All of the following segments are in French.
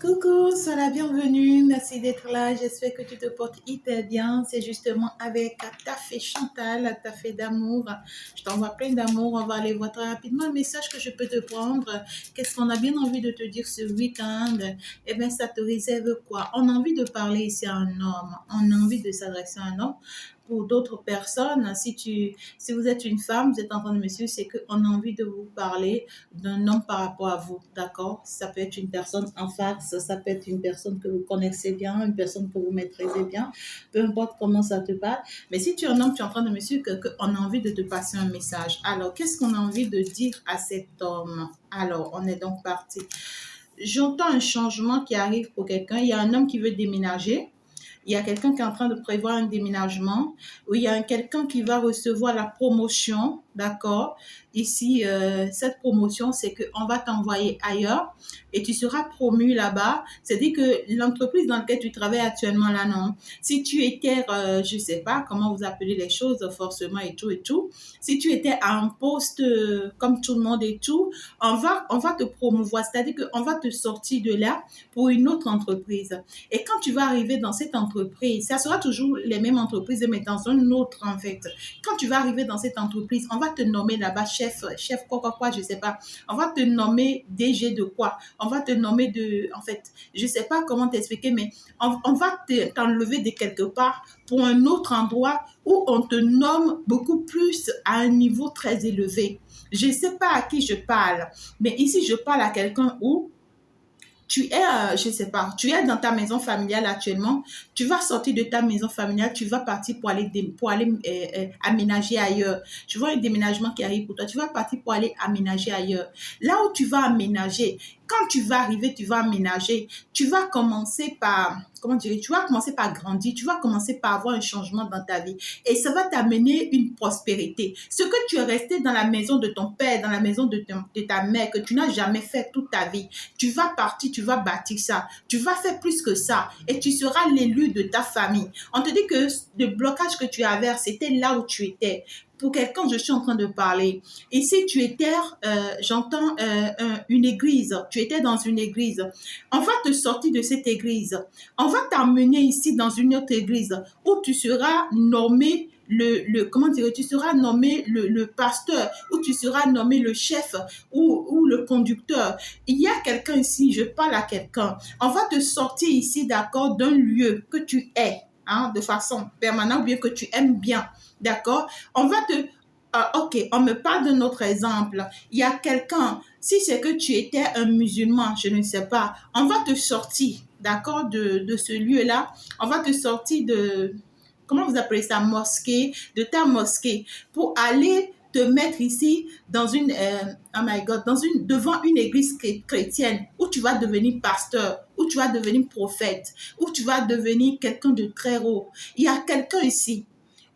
Coucou, sois la bienvenue. Merci d'être là. J'espère que tu te portes hyper bien. C'est justement avec ta fée Chantal, ta fée d'amour. Je t'envoie plein d'amour. On va aller voir très rapidement le message que je peux te prendre. Qu'est-ce qu'on a bien envie de te dire ce week-end? Eh bien, ça te réserve quoi? On a envie de parler ici à un homme. On a envie de s'adresser à un homme. Pour d'autres personnes, si vous êtes une femme, vous êtes en train de me suivre, c'est qu'on a envie de vous parler d'un homme par rapport à vous, d'accord? Ça peut être une personne en face, ça peut être une personne que vous connaissez bien, une personne que vous maîtrisez bien, peu importe comment ça te parle. Mais si tu es un homme, tu es en train de me suivre, qu'on a envie de te passer un message. Alors, qu'est-ce qu'on a envie de dire à cet homme? Alors, on est donc parti. J'entends un changement qui arrive pour quelqu'un. Il y a un homme qui veut déménager. Il y a quelqu'un qui est en train de prévoir un déménagement, ou il y a quelqu'un qui va recevoir la promotion, d'accord? Ici, cette promotion, c'est qu'on va t'envoyer ailleurs et tu seras promu là-bas. C'est-à-dire que l'entreprise dans laquelle tu travailles actuellement, là, non. Si tu étais, je ne sais pas comment vous appelez les choses, forcément et tout. Si tu étais à un poste comme tout le monde et tout, on va te promouvoir. C'est-à-dire qu'on va te sortir de là pour une autre entreprise. Et quand tu vas arriver dans cette entreprise, ça sera toujours les mêmes entreprises, mais dans une autre en fait. Quand tu vas arriver dans cette entreprise, on va te nommer là-bas chef quoi, je sais pas. On va te nommer DG de quoi. On va te nommer en fait, je sais pas comment t'expliquer, mais on va t'enlever de quelque part pour un autre endroit où on te nomme beaucoup plus à un niveau très élevé. Je sais pas à qui je parle, mais ici je parle à quelqu'un où tu es, je sais pas, tu es dans ta maison familiale actuellement, tu vas sortir de ta maison familiale, tu vas partir pour aller aménager ailleurs. Tu vois un déménagement qui arrive pour toi, tu vas partir pour aller aménager ailleurs. Là où tu vas aménager, quand tu vas arriver, tu vas aménager, tu vas commencer par, comment dire, tu vas commencer par grandir, tu vas commencer par avoir un changement dans ta vie et ça va t'amener une prospérité. Ce que tu es resté dans la maison de ton père, dans la maison de ta mère, que tu n'as jamais fait toute ta vie, tu vas partir, tu vas bâtir ça, tu vas faire plus que ça et tu seras l'élu de ta famille. On te dit que le blocage que tu avais, c'était là où tu étais. Pour quelqu'un, je suis en train de parler. Et si tu étais, j'entends une église, tu étais dans une église, on va te sortir de cette église. On va t'emmener ici dans une autre église où tu seras nommé comment dire, tu seras nommé le pasteur, où tu seras nommé le chef ou le conducteur. Il y a quelqu'un ici, je parle à quelqu'un. On va te sortir ici, d'accord, d'un lieu que tu es, hein, de façon permanente, ou bien que tu aimes bien. D'accord? On va te... ok, on me parle de notre exemple. Il y a quelqu'un, si c'est que tu étais un musulman, je ne sais pas, on va te sortir, d'accord, de ce lieu-là. On va te sortir de, comment vous appelez ça, mosquée, de ta mosquée, pour aller te mettre ici dans une, oh my God, devant une église chrétienne où tu vas devenir pasteur, où tu vas devenir prophète, où tu vas devenir quelqu'un de très haut. Il y a quelqu'un ici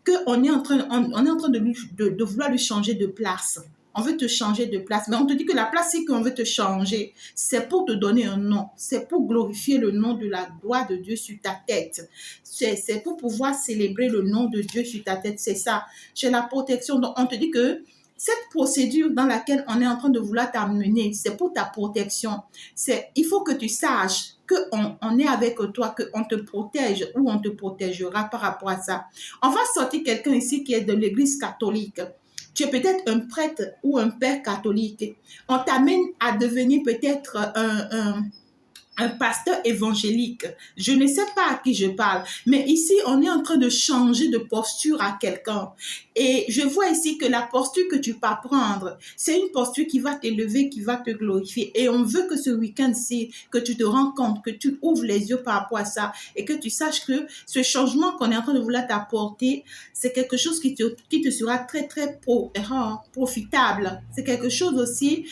qu'on est on est en train de vouloir lui changer de place. On veut te changer de place. Mais on te dit que la place, c'est qu'on veut te changer. C'est pour te donner un nom. C'est pour glorifier le nom de la gloire de Dieu sur ta tête. C'est pour pouvoir célébrer le nom de Dieu sur ta tête. C'est ça. C'est la protection. Donc, on te dit que cette procédure dans laquelle on est en train de vouloir t'amener, c'est pour ta protection. Il faut que tu saches qu'on est avec toi, qu'on te protège ou on te protégera par rapport à ça. On va sortir quelqu'un ici qui est de l'église catholique. Tu es peut-être un prêtre ou un père catholique. On t'amène à devenir peut-être un pasteur évangélique. Je ne sais pas à qui je parle, mais ici, on est en train de changer de posture à quelqu'un. Et je vois ici que la posture que tu vas prendre, c'est une posture qui va t'élever, qui va te glorifier. Et on veut que ce week-end-ci, que tu te rends compte, que tu ouvres les yeux par rapport à ça et que tu saches que ce changement qu'on est en train de vouloir t'apporter, c'est quelque chose qui te sera très, très profitable. C'est quelque chose aussi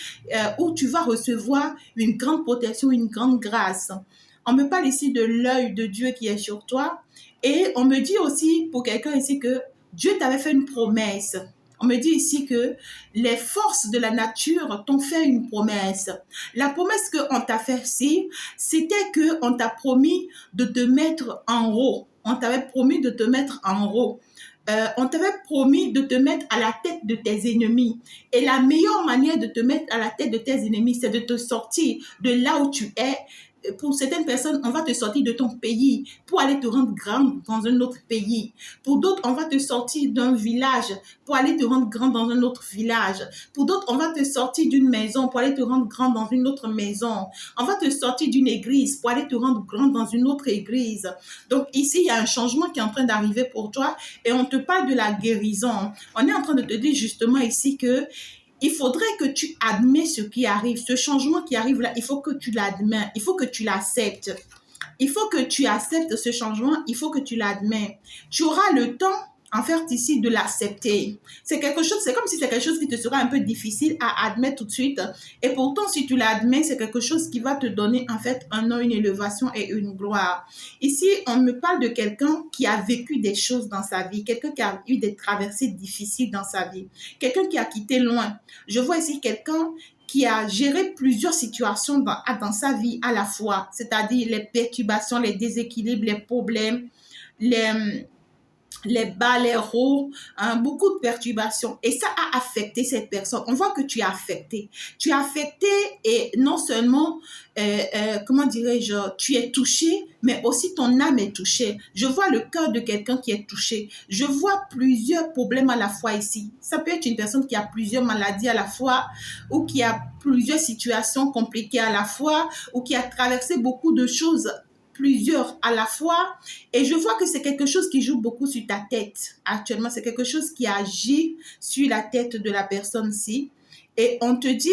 où tu vas recevoir une grande protection, une grande grâce. On me parle ici de l'œil de Dieu qui est sur toi. Et on me dit aussi, pour quelqu'un ici, que Dieu t'avait fait une promesse. On me dit ici que les forces de la nature t'ont fait une promesse. La promesse qu'on t'a fait ici, c'était qu'on t'a promis de te mettre en haut. On t'avait promis de te mettre en haut. On t'avait promis de te mettre à la tête de tes ennemis. Et la meilleure manière de te mettre à la tête de tes ennemis, c'est de te sortir de là où tu es pour certaines personnes, on va te sortir de ton pays pour aller te rendre grand dans un autre pays. Pour d'autres, on va te sortir d'un village pour aller te rendre grand dans un autre village. Pour d'autres, on va te sortir d'une maison pour aller te rendre grand dans une autre maison. On va te sortir d'une église pour aller te rendre grand dans une autre église. Donc ici, il y a un changement qui est en train d'arriver pour toi et on te parle de la guérison. On est en train de te dire justement ici que il faudrait que tu admets ce qui arrive, ce changement qui arrive là, il faut que tu l'admets, il faut que tu l'acceptes. Il faut que tu acceptes ce changement, il faut que tu l'admets. Tu auras le temps, en fait, ici, de l'accepter. C'est quelque chose, c'est comme si c'est quelque chose qui te sera un peu difficile à admettre tout de suite. Et pourtant, si tu l'admets, c'est quelque chose qui va te donner, en fait, un nom, une élévation et une gloire. Ici, on me parle de quelqu'un qui a vécu des choses dans sa vie, quelqu'un qui a eu des traversées difficiles dans sa vie, quelqu'un qui a quitté loin. Je vois ici quelqu'un qui a géré plusieurs situations dans sa vie à la fois, c'est-à-dire les perturbations, les déséquilibres, les problèmes, les, les bas, les hauts, hein, beaucoup de perturbations. Et ça a affecté cette personne. On voit que tu es affecté. Tu es affecté et non seulement, comment dirais-je, tu es touché, mais aussi ton âme est touchée. Je vois le cœur de quelqu'un qui est touché. Je vois plusieurs problèmes à la fois ici. Ça peut être une personne qui a plusieurs maladies à la fois ou qui a plusieurs situations compliquées à la fois ou qui a traversé beaucoup de choses plusieurs à la fois et je vois que c'est quelque chose qui joue beaucoup sur ta tête actuellement, c'est quelque chose qui agit sur la tête de la personne-ci et on te dit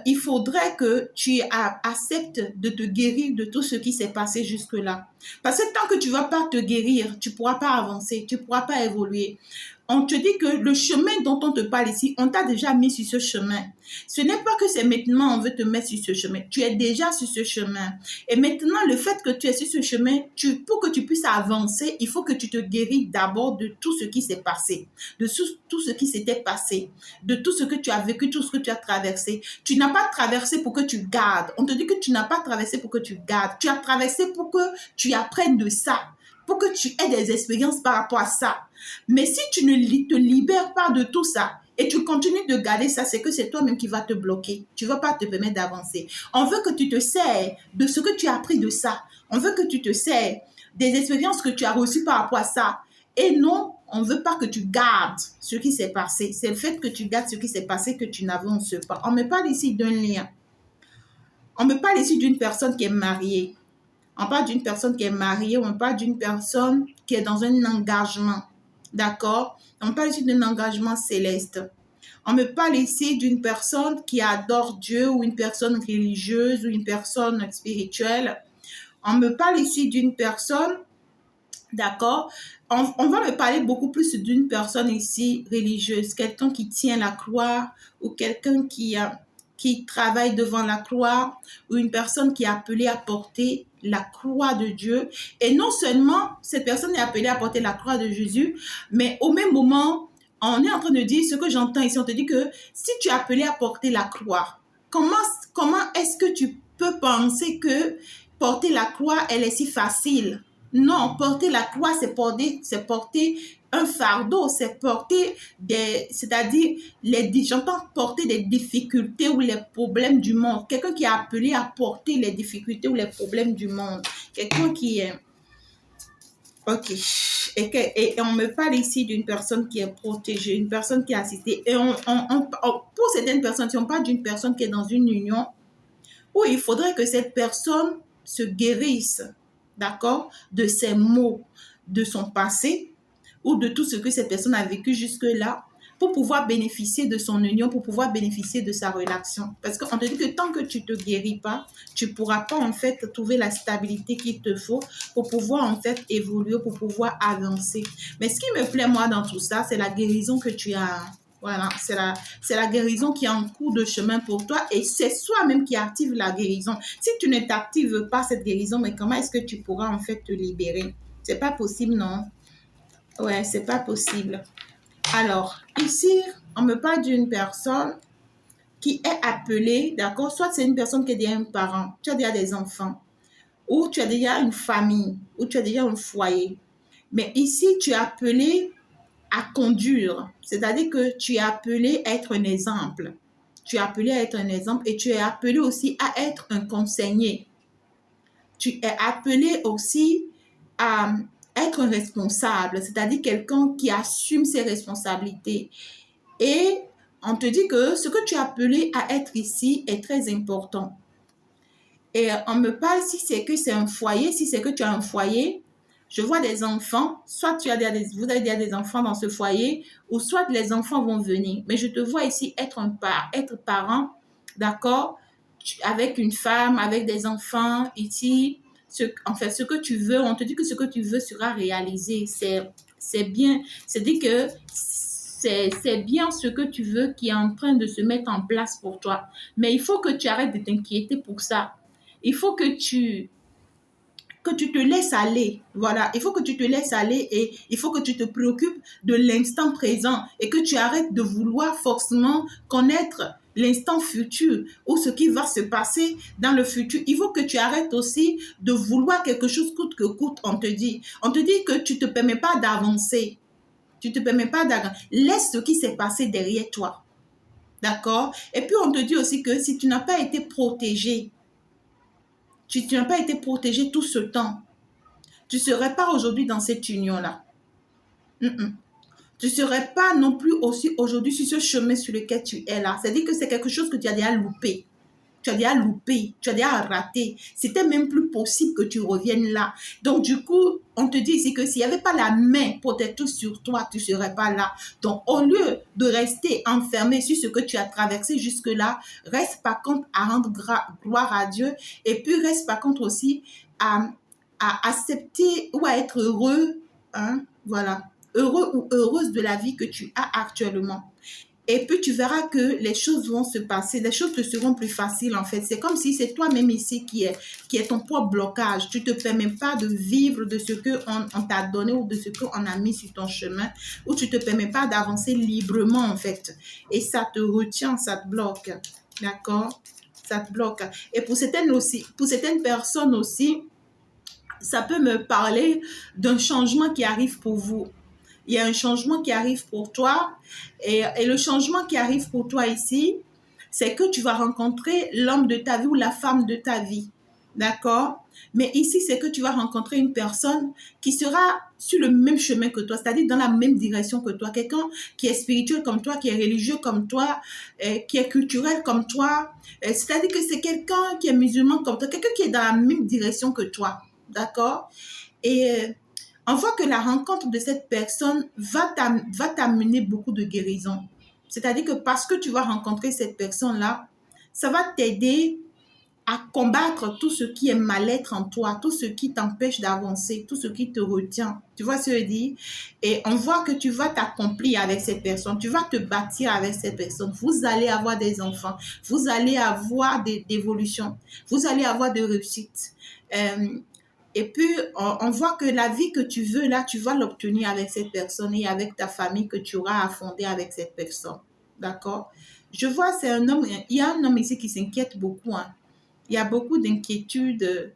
il faudrait que tu acceptes de te guérir de tout ce qui s'est passé jusque-là. Parce que tant que tu ne vas pas te guérir, tu ne pourras pas avancer, tu ne pourras pas évoluer. On te dit que le chemin dont on te parle ici, on t'a déjà mis sur ce chemin. Ce n'est pas que c'est maintenant on veut te mettre sur ce chemin. Tu es déjà sur ce chemin. Et maintenant, le fait que tu es sur ce chemin, pour que tu puisses avancer, il faut que tu te guéris d'abord de tout ce qui s'est passé, de tout ce qui s'était passé, de tout ce que tu as vécu, tout ce que tu as traversé. Tu n'as pas traversé pour que tu gardes. On te dit que tu n'as pas traversé pour que tu gardes. Tu as traversé pour que tu apprennes de ça, pour que tu aies des expériences par rapport à ça. Mais si tu ne te libères pas de tout ça et tu continues de garder ça, c'est que c'est toi-même qui vas te bloquer. Tu ne vas pas te permettre d'avancer. On veut que tu te sers de ce que tu as appris de ça. On veut que tu te sers des expériences que tu as reçues par rapport à ça. Et non, on ne veut pas que tu gardes ce qui s'est passé. C'est le fait que tu gardes ce qui s'est passé que tu n'avances pas. On me parle ici d'un lien. On me parle ici d'une personne qui est mariée. On parle d'une personne qui est mariée, on parle d'une personne qui est dans un engagement. D'accord? On parle ici d'un engagement céleste. On me parle ici d'une personne qui adore Dieu ou une personne religieuse ou une personne spirituelle. On me parle ici d'une personne, d'accord? On va me parler beaucoup plus d'une personne ici religieuse, quelqu'un qui tient la croix ou quelqu'un qui travaille devant la croix ou une personne qui est appelée à porter la croix de Dieu. Et non seulement cette personne est appelée à porter la croix de Jésus, mais au même moment, on est en train de dire, ce que j'entends ici, on te dit que si tu es appelé à porter la croix, comment est-ce que tu peux penser que porter la croix, elle est si facile? Non, porter la croix, c'est porter un fardeau, c'est porter c'est-à-dire, j'entends porter des difficultés ou les problèmes du monde. Quelqu'un qui est appelé à porter les difficultés ou les problèmes du monde. Quelqu'un qui est... Ok. Et on me parle ici d'une personne qui est protégée, une personne qui est assistée. Et pour certaines personnes, si on parle d'une personne qui est dans une union, où il faudrait que cette personne se guérisse, d'accord, de ses maux, de son passé, ou de tout ce que cette personne a vécu jusque-là, pour pouvoir bénéficier de son union, pour pouvoir bénéficier de sa relation. Parce qu'on te dit que tant que tu ne te guéris pas, tu ne pourras pas en fait trouver la stabilité qu'il te faut pour pouvoir en fait évoluer, pour pouvoir avancer. Mais ce qui me plaît moi dans tout ça, c'est la guérison que tu as. Voilà, c'est la guérison qui est en cours de chemin pour toi et c'est soi-même qui active la guérison. Si tu ne t'actives pas cette guérison, mais comment est-ce que tu pourras en fait te libérer? C'est pas possible, non? Ouais, c'est pas possible. Alors, ici, on me parle d'une personne qui est appelée, d'accord? Soit c'est une personne qui est déjà un parent, tu as déjà des enfants, ou tu as déjà une famille, ou tu as déjà un foyer. Mais ici, tu es appelé à conduire, c'est-à-dire que tu es appelé à être un exemple. Tu es appelé à être un exemple et tu es appelé aussi à être un conseiller. tu es appelé aussi à être responsable, c'est-à-dire quelqu'un qui assume ses responsabilités. Et on te dit que ce que tu es appelé à être ici est très important. Et on me parle si c'est que c'est un foyer, si c'est que tu as un foyer, je vois des enfants, soit vous avez déjà des enfants dans ce foyer, ou soit les enfants vont venir. Mais je te vois ici être parent, d'accord, avec une femme, avec des enfants, ici, en fait, ce que tu veux, on te dit que ce que tu veux sera réalisé. C'est bien, c'est-à-dire que c'est bien ce que tu veux qui est en train de se mettre en place pour toi. Mais il faut que tu arrêtes de t'inquiéter pour ça. Il faut que tu te laisses aller. Voilà, il faut que tu te laisses aller et il faut que tu te préoccupes de l'instant présent et que tu arrêtes de vouloir forcément connaître l'instant futur ou ce qui va se passer dans le futur. Il faut que tu arrêtes aussi de vouloir quelque chose coûte que coûte, on te dit. On te dit que tu ne te permets pas d'avancer. Tu ne te permets pas d'avancer. Laisse ce qui s'est passé derrière toi. D'accord? Et puis, on te dit aussi que si tu n'as pas été protégé, tu n'as pas été protégé tout ce temps, tu ne serais pas aujourd'hui dans cette union-là. Tu ne serais pas non plus aussi aujourd'hui sur ce chemin sur lequel tu es là. C'est-à-dire que c'est quelque chose que tu as déjà loupé. Tu as déjà loupé, tu as déjà raté. C'était même plus possible que tu reviennes là. Donc, du coup, on te dit ici que s'il n'y avait pas la main protectrice sur toi, tu ne serais pas là. Donc, au lieu de rester enfermé sur ce que tu as traversé jusque-là, reste par contre à rendre gloire à Dieu et puis reste par contre aussi à accepter ou à être heureux, hein, voilà, heureux ou heureuse de la vie que tu as actuellement. Et puis tu verras que les choses vont se passer, les choses te seront plus faciles en fait. C'est comme si c'est toi-même ici qui est ton propre blocage. Tu ne te permets pas de vivre de ce qu'on t'a donné ou de ce qu'on a mis sur ton chemin, ou tu ne te permets pas d'avancer librement en fait. Et ça te retient, ça te bloque. D'accord? Ça te bloque. Et pour certaines personnes aussi, ça peut me parler d'un changement qui arrive pour vous. Il y a un changement qui arrive pour toi et le changement qui arrive pour toi ici, c'est que tu vas rencontrer l'homme de ta vie ou la femme de ta vie. D'accord? Mais ici, c'est que tu vas rencontrer une personne qui sera sur le même chemin que toi, c'est-à-dire dans la même direction que toi. Quelqu'un qui est spirituel comme toi, qui est religieux comme toi, qui est culturel comme toi. C'est-à-dire que c'est quelqu'un qui est musulman comme toi, quelqu'un qui est dans la même direction que toi. D'accord? Et on voit que la rencontre de cette personne va t'amener beaucoup de guérison. C'est-à-dire que parce que tu vas rencontrer cette personne-là, ça va t'aider à combattre tout ce qui est mal-être en toi, tout ce qui t'empêche d'avancer, tout ce qui te retient. Tu vois ce que je dis? Et on voit que tu vas t'accomplir avec cette personne, tu vas te bâtir avec cette personne. Vous allez avoir des enfants, vous allez avoir des évolutions, vous allez avoir des réussites. Et puis, on voit que la vie que tu veux, là, tu vas l'obtenir avec cette personne et avec ta famille que tu auras à fonder avec cette personne. D'accord? Je vois, c'est un homme, il y a un homme ici qui s'inquiète beaucoup. Hein. Il y a beaucoup d'inquiétudes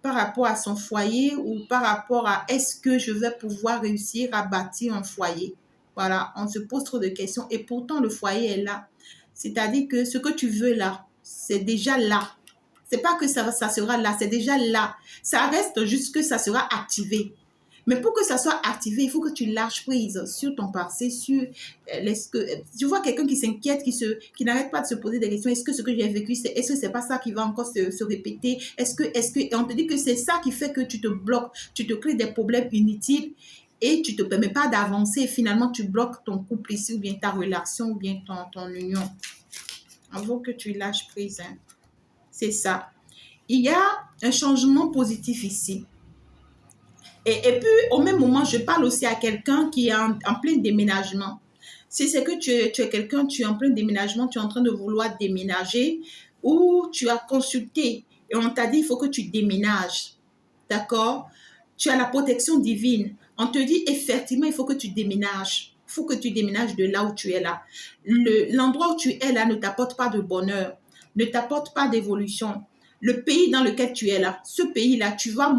par rapport à son foyer ou par rapport à est-ce que je vais pouvoir réussir à bâtir un foyer. Voilà, on se pose trop de questions et pourtant le foyer est là. C'est-à-dire que ce que tu veux là, c'est déjà là. C'est pas que ça sera là, c'est déjà là. Ça reste juste que ça sera activé. Mais pour que ça soit activé, il faut que tu lâches prise sur ton passé, sur tu vois quelqu'un qui s'inquiète, qui n'arrête pas de se poser des questions. Est-ce que ce que j'ai vécu, est-ce que c'est pas ça qui va encore se répéter? Et on te dit que c'est ça qui fait que tu te bloques, tu te crées des problèmes inutiles et tu te permets pas d'avancer. Et finalement, tu bloques ton couple ici ou bien ta relation ou bien ton union. Il faut que tu lâches prise. Hein. C'est ça. Il y a un changement positif ici. Et puis, au même moment, je parle aussi à quelqu'un qui est en plein déménagement. Si c'est que tu es quelqu'un, tu es en plein déménagement, tu es en train de vouloir déménager ou tu as consulté et on t'a dit il faut que tu déménages. D'accord? Tu as la protection divine. On te dit effectivement, il faut que tu déménages. Il faut que tu déménages de là où tu es là. L'endroit où tu es là ne t'apporte pas de bonheur, ne t'apporte pas d'évolution. Le pays dans lequel tu es là, ce pays-là, tu vas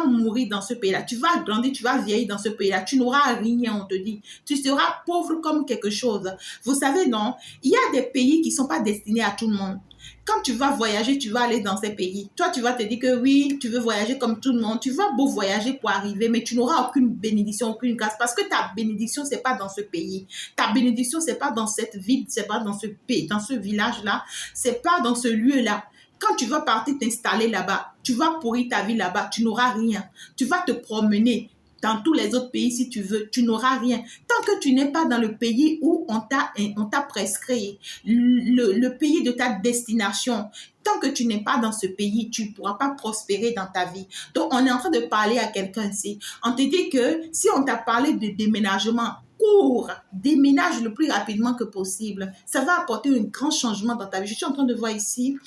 mourir dans ce pays-là. Tu vas grandir, tu vas vieillir dans ce pays-là. Tu n'auras rien, on te dit. Tu seras pauvre comme quelque chose. Vous savez, non, il y a des pays qui ne sont pas destinés à tout le monde. Quand tu vas voyager, tu vas aller dans ces pays. Toi, tu vas te dire que oui, tu veux voyager comme tout le monde. Tu vas beau voyager pour arriver, mais tu n'auras aucune bénédiction, aucune grâce. Parce que ta bénédiction, c'est pas dans ce pays. Ta bénédiction, c'est pas dans cette ville, c'est pas dans ce pays, dans ce village-là. C'est pas dans ce lieu-là. Quand tu vas partir t'installer là-bas, tu vas pourrir ta vie là-bas, tu n'auras rien. Tu vas te promener dans tous les autres pays si tu veux, tu n'auras rien. Tant que tu n'es pas dans le pays où on t'a prescrit, le pays de ta destination, tant que tu n'es pas dans ce pays, tu ne pourras pas prospérer dans ta vie. Donc, on est en train de parler à quelqu'un ici. On te dit que si on t'a parlé de déménagement, cours, déménage le plus rapidement que possible. Ça va apporter un grand changement dans ta vie. Je suis en train de voir ici,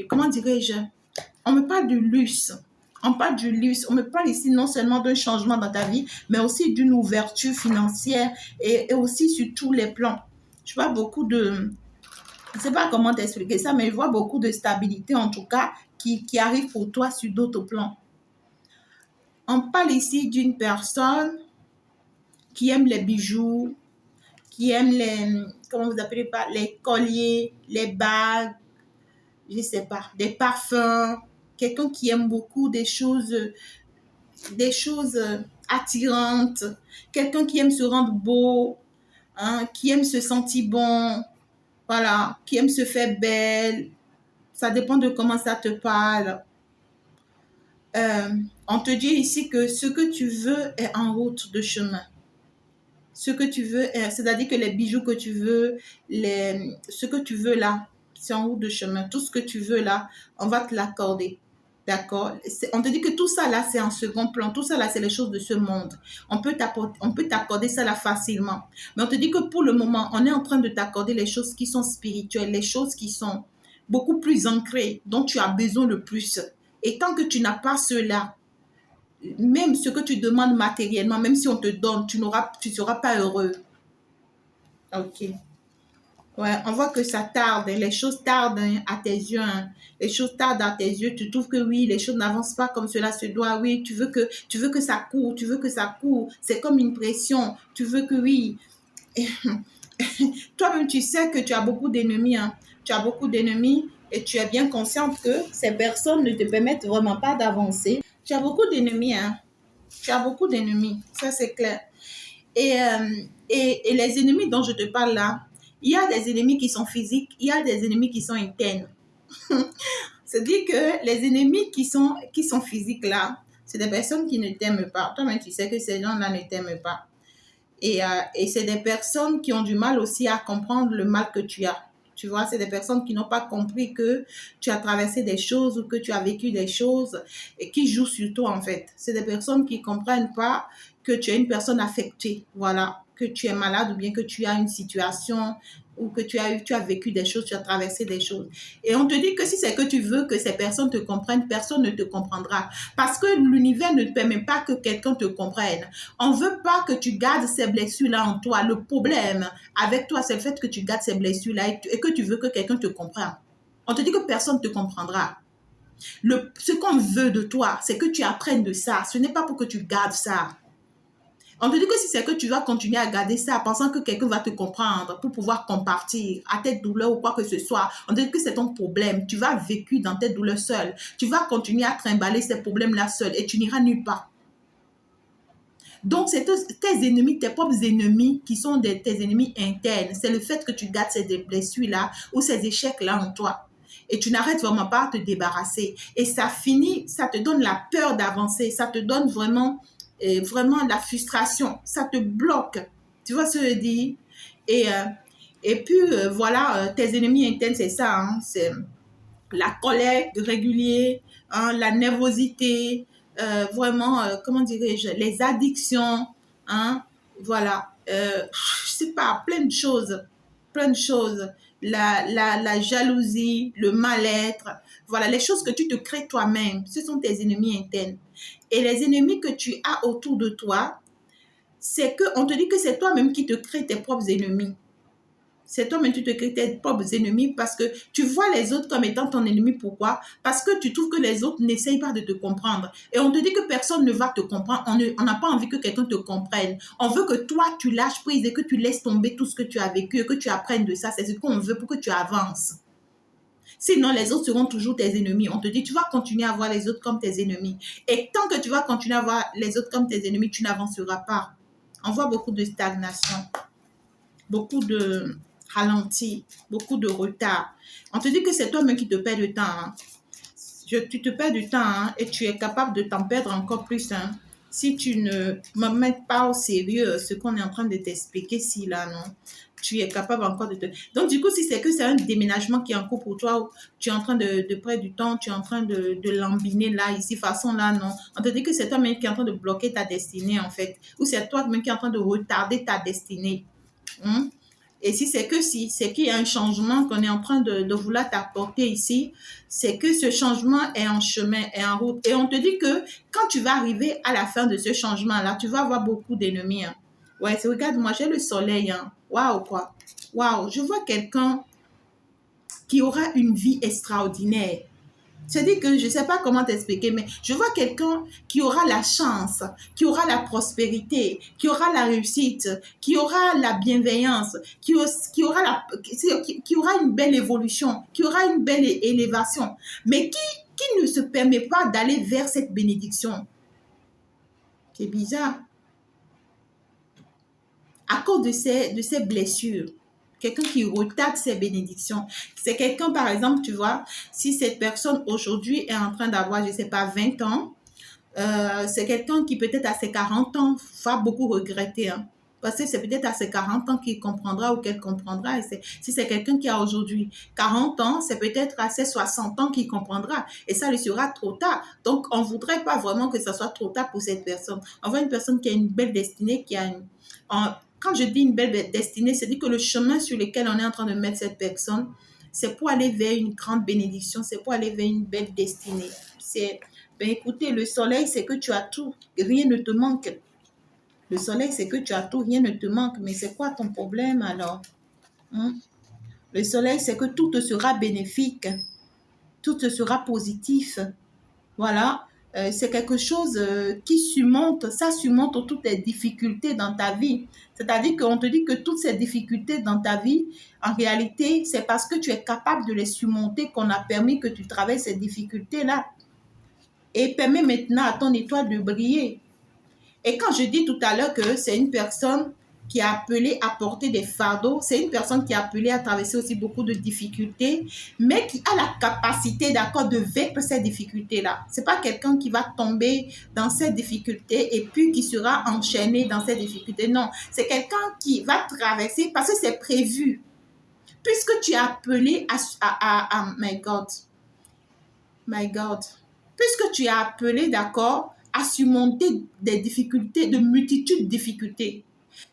comment dirais-je, on me parle du luxe. On parle du luxe. On me parle ici non seulement d'un changement dans ta vie, mais aussi d'une ouverture financière et aussi sur tous les plans. Je vois beaucoup de... Je ne sais pas comment t'expliquer ça, mais je vois beaucoup de stabilité, en tout cas, qui arrive pour toi sur d'autres plans. On parle ici d'une personne qui aime les bijoux, qui aime les... Comment vous appelez pas? Les colliers, les bagues, je ne sais pas, des parfums. Quelqu'un qui aime beaucoup des choses attirantes, quelqu'un qui aime se rendre beau, hein, qui aime se sentir bon, voilà, qui aime se faire belle. Ça dépend de comment ça te parle. On te dit ici que ce que tu veux est en route de chemin. Ce que tu veux, c'est-à-dire que les bijoux que tu veux, ce que tu veux là, c'est en route de chemin. Tout ce que tu veux là, on va te l'accorder. D'accord? On te dit que tout ça là, c'est en second plan. Tout ça là, c'est les choses de ce monde. On peut t'accorder ça là facilement. Mais on te dit que pour le moment, on est en train de t'accorder les choses qui sont spirituelles, les choses qui sont beaucoup plus ancrées, dont tu as besoin le plus. Et tant que tu n'as pas cela, même ce que tu demandes matériellement, même si on te donne, tu ne seras pas heureux. Ok. Ouais, on voit que ça tarde, les choses tardent à tes yeux, hein. Les choses tardent à tes yeux, tu trouves que oui, les choses n'avancent pas comme cela se doit, oui, tu veux que ça court, tu veux que ça court, c'est comme une pression, tu veux que oui. Toi-même, tu sais que tu as beaucoup d'ennemis, hein. Tu as beaucoup d'ennemis et tu es bien consciente que ces personnes ne te permettent vraiment pas d'avancer. Tu as beaucoup d'ennemis, hein. Tu as beaucoup d'ennemis, ça c'est clair. Et les ennemis dont je te parle là, il y a des ennemis qui sont physiques, il y a des ennemis qui sont internes. C'est-à-dire que les ennemis qui sont physiques là, c'est des personnes qui ne t'aiment pas. Toi-même, tu sais que ces gens-là ne t'aiment pas. Et c'est des personnes qui ont du mal aussi à comprendre le mal que tu as. Tu vois, c'est des personnes qui n'ont pas compris que tu as traversé des choses ou que tu as vécu des choses et qui jouent sur toi en fait. C'est des personnes qui ne comprennent pas que tu es une personne affectée, voilà, que tu es malade ou bien que tu as une situation ou que tu as vécu des choses, tu as traversé des choses. Et on te dit que si c'est que tu veux que ces personnes te comprennent, personne ne te comprendra. Parce que l'univers ne te permet pas que quelqu'un te comprenne. On ne veut pas que tu gardes ces blessures-là en toi. Le problème avec toi, c'est le fait que tu gardes ces blessures-là et que tu veux que quelqu'un te comprenne. On te dit que personne ne te comprendra. Ce qu'on veut de toi, c'est que tu apprennes de ça. Ce n'est pas pour que tu gardes ça. On te dit que si c'est que tu vas continuer à garder ça, pensant que quelqu'un va te comprendre pour pouvoir compartir à tes douleurs ou quoi que ce soit, on te dit que c'est ton problème. Tu vas vécu dans tes douleurs seul. Tu vas continuer à trimballer ces problèmes-là seul et tu n'iras nulle part. Donc, c'est tes ennemis, tes propres ennemis qui sont tes ennemis internes. C'est le fait que tu gardes ces blessures-là ou ces échecs-là en toi. Et tu n'arrêtes vraiment pas de te débarrasser. Et ça finit, ça te donne la peur d'avancer. Ça te donne vraiment la frustration. Ça te bloque. Tu vois ce que je dis? Et puis, voilà, tes ennemis internes, c'est ça. Hein, c'est la colère régulière, hein, la nervosité, vraiment, comment dirais-je, les addictions, hein, voilà, je sais pas, plein de choses, la jalousie, le mal-être, voilà, les choses que tu te crées toi-même, ce sont tes ennemis internes. Et les ennemis que tu as autour de toi, c'est qu'on te dit que c'est toi-même qui te crées tes propres ennemis. C'est toi-même tu te crées tes propres ennemis parce que tu vois les autres comme étant ton ennemi. Pourquoi? Parce que tu trouves que les autres n'essayent pas de te comprendre. Et on te dit que personne ne va te comprendre. On n'a pas envie que quelqu'un te comprenne. On veut que toi, tu lâches prise et que tu laisses tomber tout ce que tu as vécu et que tu apprennes de ça. C'est ce qu'on veut pour que tu avances. Sinon, les autres seront toujours tes ennemis. On te dit, tu vas continuer à voir les autres comme tes ennemis. Et tant que tu vas continuer à voir les autres comme tes ennemis, tu n'avanceras pas. On voit beaucoup de stagnation, beaucoup de ralenti, beaucoup de retard. On te dit que c'est toi-même qui te perds du temps. Hein. Tu te perds du temps et tu es capable de t'en perdre encore plus. Si tu ne me mets pas au sérieux ce qu'on est en train de t'expliquer si là, non, tu es capable encore de te... Donc, du coup, si c'est que c'est un déménagement qui est en cours pour toi, ou tu es en train de perdre du temps, tu es en train de lambiner là, ici, façon là, non. On te dit que c'est toi-même qui est en train de bloquer ta destinée, en fait. Ou c'est toi-même qui est en train de retarder ta destinée. Et si c'est que si, c'est qu'il y a un changement qu'on est en train de vouloir t'apporter ici, c'est que ce changement est en chemin, est en route. Et on te dit que quand tu vas arriver à la fin de ce changement-là, tu vas avoir beaucoup d'ennemis. Ouais, regarde, moi j'ai le soleil. Waouh, quoi. Waouh, je vois quelqu'un qui aura une vie extraordinaire. C'est-à-dire que je ne sais pas comment t'expliquer, mais je vois quelqu'un qui aura la chance, qui aura la prospérité, qui aura la réussite, qui aura la bienveillance, qui aura une belle évolution, qui aura une belle élévation, mais qui ne se permet pas d'aller vers cette bénédiction. C'est bizarre. À cause de ces blessures. Quelqu'un qui retarde ses bénédictions. C'est quelqu'un, par exemple, tu vois, si cette personne aujourd'hui est en train d'avoir, je ne sais pas, 20 ans, c'est quelqu'un qui peut-être à ses 40 ans va beaucoup regretter. Parce que c'est peut-être à ses 40 ans qu'il comprendra ou qu'elle comprendra. Si c'est quelqu'un qui a aujourd'hui 40 ans, c'est peut-être à ses 60 ans qu'il comprendra. Et ça lui sera trop tard. Donc, on ne voudrait pas vraiment que ça soit trop tard pour cette personne. On veut une personne qui a une belle destinée, qui a quand je dis une belle destinée, c'est-à-dire que le chemin sur lequel on est en train de mettre cette personne, c'est pour aller vers une grande bénédiction, c'est pour aller vers une belle destinée. Ben écoutez, le soleil, c'est que tu as tout, rien ne te manque. Le soleil, c'est que tu as tout, rien ne te manque. Mais c'est quoi ton problème alors? Le soleil, c'est que tout te sera bénéfique, tout te sera positif. Voilà. C'est quelque chose qui surmonte toutes les difficultés dans ta vie. C'est-à-dire qu'on te dit que toutes ces difficultés dans ta vie, en réalité, c'est parce que tu es capable de les surmonter qu'on a permis que tu traverses ces difficultés-là. Et permet maintenant à ton étoile de briller. Et quand je dis tout à l'heure que c'est une personne qui est appelée à porter des fardeaux, c'est une personne qui est appelée à traverser aussi beaucoup de difficultés, mais qui a la capacité, d'accord, de vaincre ces difficultés-là. Ce n'est pas quelqu'un qui va tomber dans ces difficultés et puis qui sera enchaîné dans ces difficultés. Non, c'est quelqu'un qui va traverser parce que c'est prévu. Puisque tu es appelé my God, puisque tu es appelé, d'accord, à surmonter des difficultés, de multitudes de difficultés.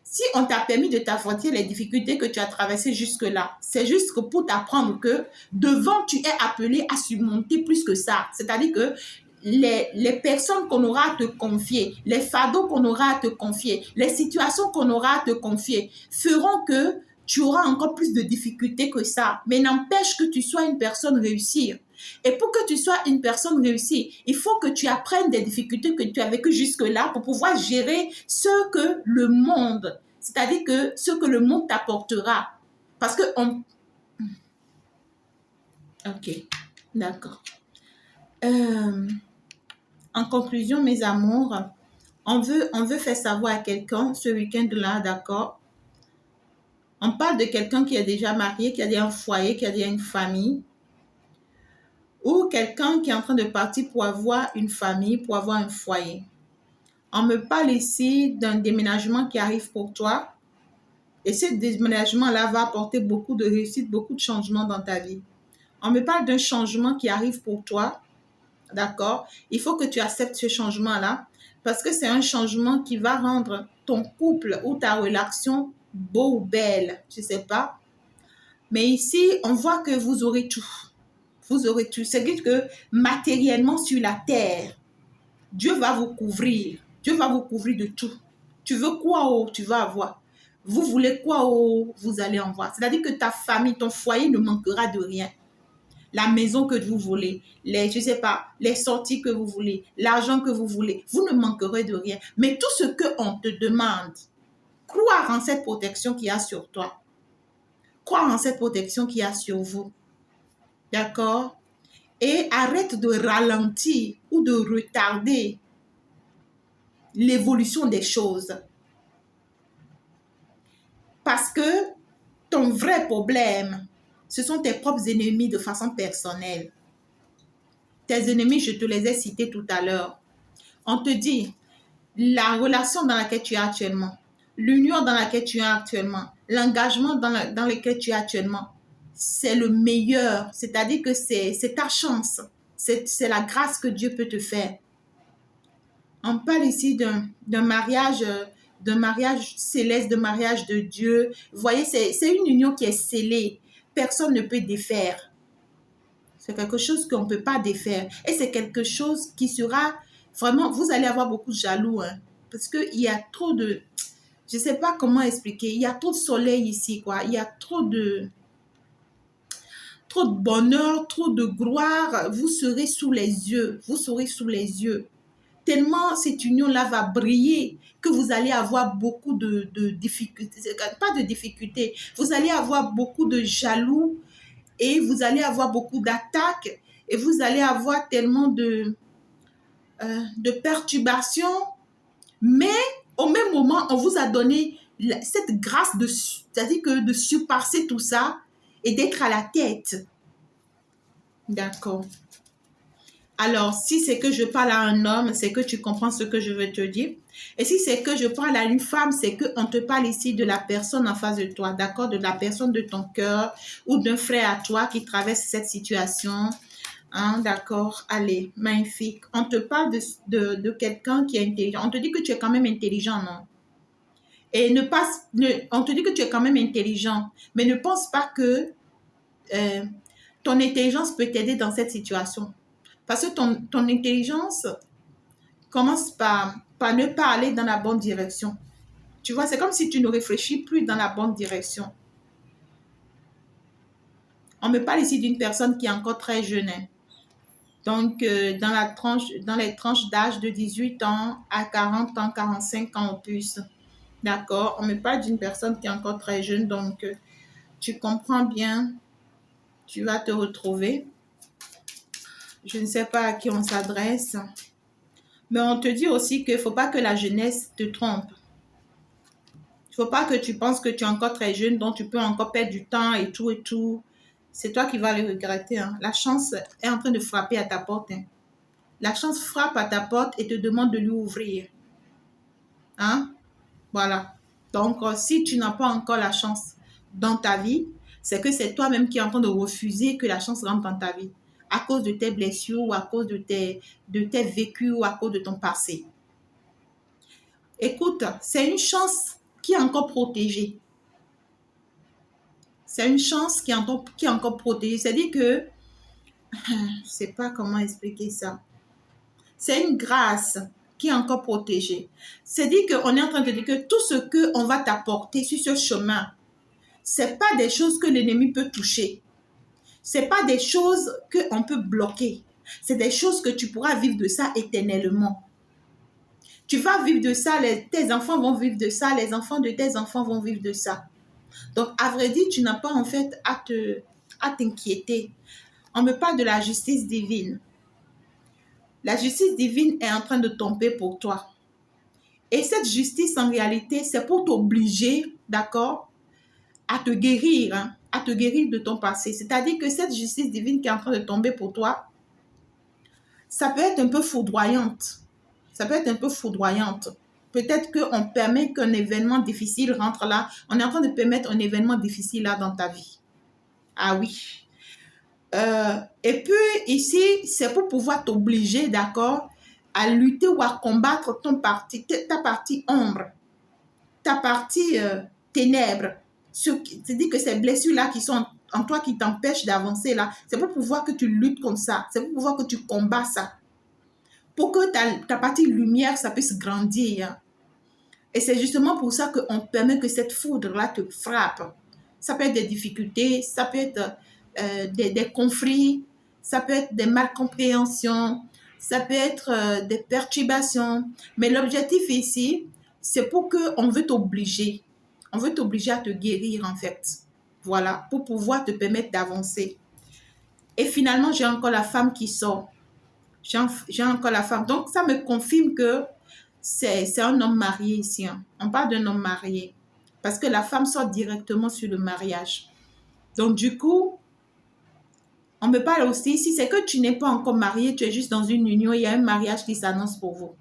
Si on t'a permis de t'affronter les difficultés que tu as traversées jusque-là, c'est juste que pour t'apprendre que devant, tu es appelé à surmonter plus que ça. C'est-à-dire que les personnes qu'on aura à te confier, les fardeaux qu'on aura à te confier, les situations qu'on aura à te confier feront que tu auras encore plus de difficultés que ça. Mais n'empêche que tu sois une personne réussie. Et pour que tu sois une personne réussie, il faut que tu apprennes des difficultés que tu as vécues jusque-là pour pouvoir gérer ce que le monde, c'est-à-dire que ce que le monde t'apportera. Parce que Ok, d'accord. En conclusion, mes amours, on veut faire savoir à quelqu'un ce week-end-là, d'accord? On parle de quelqu'un qui est déjà marié, qui a déjà un foyer, qui a déjà une famille. Ou quelqu'un qui est en train de partir pour avoir une famille, pour avoir un foyer. On me parle ici d'un déménagement qui arrive pour toi. Et ce déménagement-là va apporter beaucoup de réussite, beaucoup de changements dans ta vie. On me parle d'un changement qui arrive pour toi. D'accord? Il faut que tu acceptes ce changement-là parce que c'est un changement qui va rendre ton couple ou ta relation beau ou belle. Je ne sais pas. Mais ici, on voit que vous aurez tout. Vous aurez tout. C'est-à-dire que matériellement sur la terre, Dieu va vous couvrir. Dieu va vous couvrir de tout. Tu veux quoi, oh, tu vas avoir. Vous voulez quoi, oh, vous allez en voir. C'est-à-dire que ta famille, ton foyer ne manquera de rien. La maison que vous voulez, je sais pas, les sorties que vous voulez, l'argent que vous voulez, vous ne manquerez de rien. Mais tout ce qu'on te demande, croire en cette protection qu'il y a sur toi. Croire en cette protection qu'il y a sur vous. d'accord? Et arrête de ralentir ou de retarder l'évolution des choses. Parce que ton vrai problème, ce sont tes propres ennemis de façon personnelle. Tes ennemis, je te les ai cités tout à l'heure. On te dit, la relation dans laquelle tu es actuellement, l'union dans laquelle tu es actuellement, l'engagement dans lequel tu es actuellement, c'est le meilleur. C'est-à-dire que c'est ta chance. C'est la grâce que Dieu peut te faire. On parle ici d'un mariage céleste, de mariage de Dieu. Vous voyez, c'est une union qui est scellée. Personne ne peut défaire. C'est quelque chose qu'on ne peut pas défaire. Et c'est quelque chose qui sera vraiment... Vous allez avoir beaucoup de jaloux, hein, parce qu'il y a trop de... Je ne sais pas comment expliquer. Il y a trop de soleil ici, quoi. Il y a trop de bonheur, trop de gloire. Vous serez sous les yeux. Vous serez sous les yeux. Tellement cette union-là va briller que vous allez avoir beaucoup de difficultés. Pas de difficultés. Vous allez avoir beaucoup de jaloux et vous allez avoir beaucoup d'attaques et vous allez avoir tellement de perturbations. Mais au même moment, on vous a donné cette grâce c'est-à-dire que de surpasser tout ça et d'être à la tête. D'accord. Alors, si c'est que je parle à un homme, c'est que tu comprends ce que je veux te dire. Et si c'est que je parle à une femme, c'est qu'on te parle ici de la personne en face de toi, d'accord? De la personne de ton cœur ou d'un frère à toi qui traverse cette situation. Hein, d'accord? Allez, magnifique. On te parle de quelqu'un qui est intelligent. On te dit que tu es quand même intelligent, non? Et on te dit que tu es quand même intelligent, mais ne pense pas que ton intelligence peut t'aider dans cette situation. Parce que ton intelligence commence par ne pas aller dans la bonne direction. Tu vois, c'est comme si tu ne réfléchis plus dans la bonne direction. On me parle ici d'une personne qui est encore très jeune. Hein. Donc, dans les tranches d'âge de 18 ans à 40 ans, 45 ans au plus. D'accord? On me parle d'une personne qui est encore très jeune. Donc, tu comprends bien, tu vas te retrouver. Je ne sais pas à qui on s'adresse. Mais on te dit aussi qu'il ne faut pas que la jeunesse te trompe. Il ne faut pas que tu penses que tu es encore très jeune, donc tu peux encore perdre du temps et tout et tout. C'est toi qui vas le regretter. Hein. La chance est en train de frapper à ta porte. Hein. La chance frappe à ta porte et te demande de lui ouvrir. Hein? Voilà. Donc, si tu n'as pas encore la chance dans ta vie, c'est que c'est toi-même qui es en train de refuser que la chance rentre dans ta vie. À cause de tes blessures ou à cause de tes vécus ou à cause de ton passé. Écoute, c'est une chance qui est encore protégée. C'est une chance qui est encore protégée. C'est-à-dire que, je ne sais pas comment expliquer ça. C'est une grâce qui est encore protégée. C'est-à-dire qu'on est en train de dire que tout ce qu'on va t'apporter sur ce chemin, ce n'est pas des choses que l'ennemi peut toucher. Ce n'est pas des choses qu'on peut bloquer. C'est des choses que tu pourras vivre de ça éternellement. Tu vas vivre de ça, tes enfants vont vivre de ça, les enfants de tes enfants vont vivre de ça. Donc, à vrai dire, tu n'as pas en fait à t'inquiéter. On me parle de la justice divine. La justice divine est en train de tomber pour toi. Et cette justice, en réalité, c'est pour t'obliger, d'accord, à te guérir, hein, à te guérir de ton passé. C'est-à-dire que cette justice divine qui est en train de tomber pour toi, ça peut être un peu foudroyante. Ça peut être un peu foudroyante. Peut-être qu'on permet qu'un événement difficile rentre là. On est en train de permettre un événement difficile là dans ta vie. Ah oui. Et puis ici, c'est pour pouvoir t'obliger, d'accord, à lutter ou à combattre ta partie ombre, ta partie ténèbres. C'est-à-dire que ces blessures-là qui sont en toi qui t'empêchent d'avancer là, c'est pour pouvoir que tu luttes comme ça. C'est pour pouvoir que tu combats ça. Pour que ta partie lumière, ça puisse grandir. Et c'est justement pour ça qu'on permet que cette foudre-là te frappe. Ça peut être des difficultés, ça peut être des conflits, ça peut être des malcompréhensions, ça peut être des perturbations. Mais l'objectif ici, c'est pour qu'on veut t'obliger. On veut t'obliger à te guérir en fait. Voilà, pour pouvoir te permettre d'avancer. Et finalement, j'ai encore la femme qui sort. J'ai encore la femme. Donc, ça me confirme que c'est un homme marié ici. Hein. On parle d'un homme marié. Parce que la femme sort directement sur le mariage. Donc, du coup, on me parle aussi, si c'est que tu n'es pas encore marié, tu es juste dans une union, il y a un mariage qui s'annonce pour vous.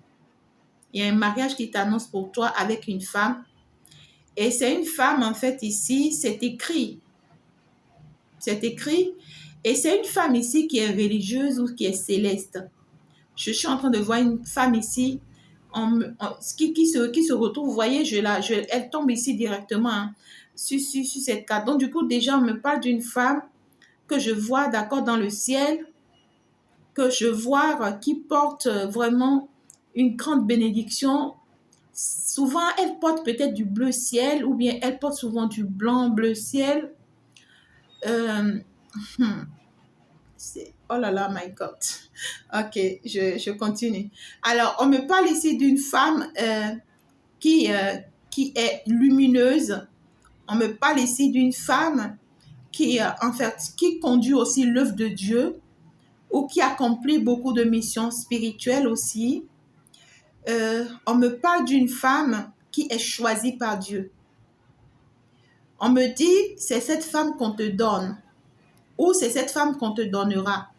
Il y a un mariage qui t'annonce pour toi avec une femme. Et c'est une femme, en fait, ici, c'est écrit. C'est écrit. Et c'est une femme ici qui est religieuse ou qui est céleste. Je suis en train de voir une femme ici qui se retrouve. Vous voyez, elle tombe ici directement hein, sur cette carte. Donc, du coup, déjà, on me parle d'une femme que je vois, d'accord, dans le ciel, que je vois qui porte vraiment une grande bénédiction. Souvent, elle porte peut-être du bleu ciel ou bien elle porte souvent du blanc bleu ciel. Oh là là, my God. Ok, je continue. Alors, on me parle ici d'une femme qui, euh, qui est lumineuse. On me parle ici d'une femme en fait, qui conduit aussi l'œuvre de Dieu ou qui accomplit beaucoup de missions spirituelles aussi. On me parle d'une femme qui est choisie par Dieu. On me dit, c'est cette femme qu'on te donne ou c'est cette femme qu'on te donnera.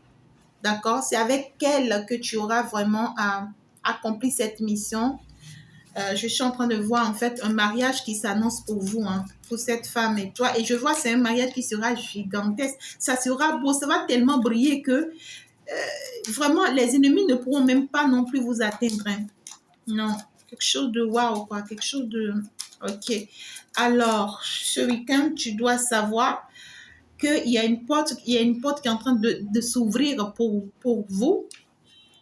D'accord? C'est avec elle que tu auras vraiment accompli cette mission. Je suis en train de voir en fait un mariage qui s'annonce pour vous, hein, pour cette femme et toi. Et je vois c'est un mariage qui sera gigantesque. Ça sera beau, ça va tellement briller que vraiment les ennemis ne pourront même pas non plus vous atteindre. Hein. Non, quelque chose de waouh, quoi, quelque chose de... Ok. Alors, ce week-end, tu dois savoir qu'il y a une porte, qui est en train de s'ouvrir pour vous.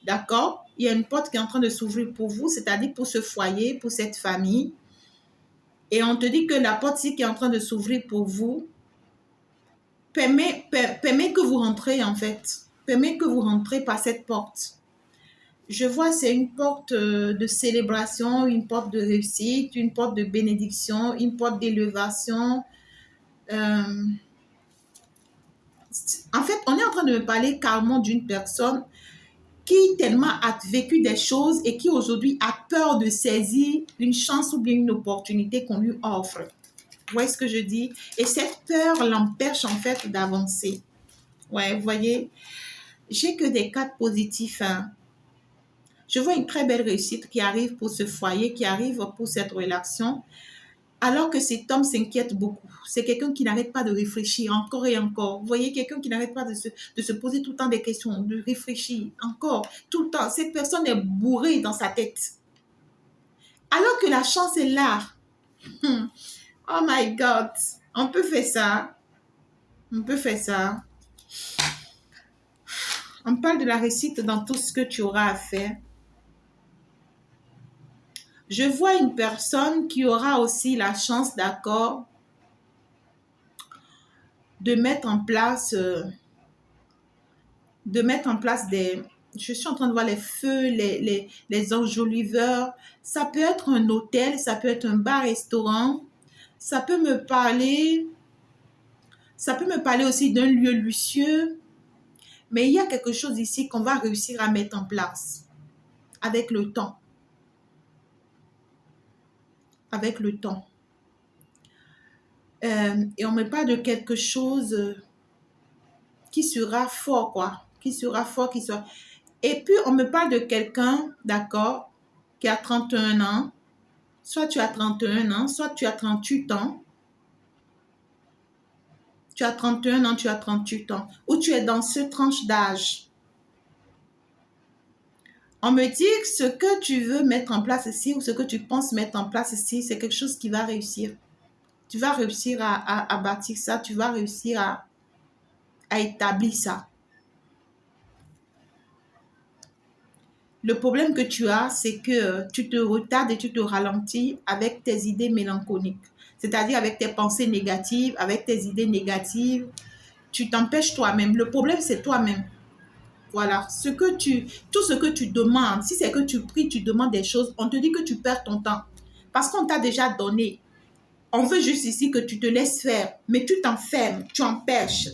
D'accord? Il y a une porte qui est en train de s'ouvrir pour vous, c'est-à-dire pour ce foyer, pour cette famille. Et on te dit que la porte qui est en train de s'ouvrir pour vous permet que vous rentrez en fait. Permet que vous rentrez par cette porte. Je vois c'est une porte de célébration, une porte de réussite, une porte de bénédiction, une porte d'élévation. En fait, on est en train de me parler carrément d'une personne qui tellement a vécu des choses et qui aujourd'hui a peur de saisir une chance ou bien une opportunité qu'on lui offre. Vous voyez ce que je dis? Et cette peur l'empêche en fait d'avancer. Ouais, vous voyez, j'ai que des cas positifs. Hein. Je vois une très belle réussite qui arrive pour ce foyer, qui arrive pour cette relation. Alors que cet homme s'inquiète beaucoup. C'est quelqu'un qui n'arrête pas de réfléchir encore et encore. Vous voyez, quelqu'un qui n'arrête pas de se poser tout le temps des questions, de réfléchir encore, tout le temps. Cette personne est bourrée dans sa tête. Alors que la chance est là. Oh my God. On peut faire ça. On peut faire ça. On parle de la réussite dans tout ce que tu auras à faire. Je vois une personne qui aura aussi la chance, d'accord, de mettre en place des... Je suis en train de voir les feux, les enjoliveurs. Ça peut être un hôtel, ça peut être un bar-restaurant. Ça peut me parler aussi d'un lieu luxueux. Mais il y a quelque chose ici qu'on va réussir à mettre en place avec le temps. Avec le temps. Et on me parle de quelque chose qui sera fort, quoi. Qui sera fort, qui sera... Et puis, on me parle de quelqu'un, d'accord, qui a 31 ans. Soit tu as 31 ans, soit tu as 38 ans. Tu as 31 ans, tu as 38 ans. Ou tu es dans ce tranche d'âge. On me dit que ce que tu veux mettre en place ici ou ce que tu penses mettre en place ici, c'est quelque chose qui va réussir. Tu vas réussir à bâtir ça. Tu vas réussir à établir ça. Le problème que tu as, c'est que tu te retardes et tu te ralentis avec tes idées mélancoliques. C'est-à-dire avec tes pensées négatives, avec tes idées négatives. Tu t'empêches toi-même. Le problème, c'est toi-même. Voilà. Tout ce que tu demandes, si c'est que tu pries, tu demandes des choses, on te dit que tu perds ton temps. Parce qu'on t'a déjà donné. On veut juste ici que tu te laisses faire. Mais tu t'enfermes, tu empêches.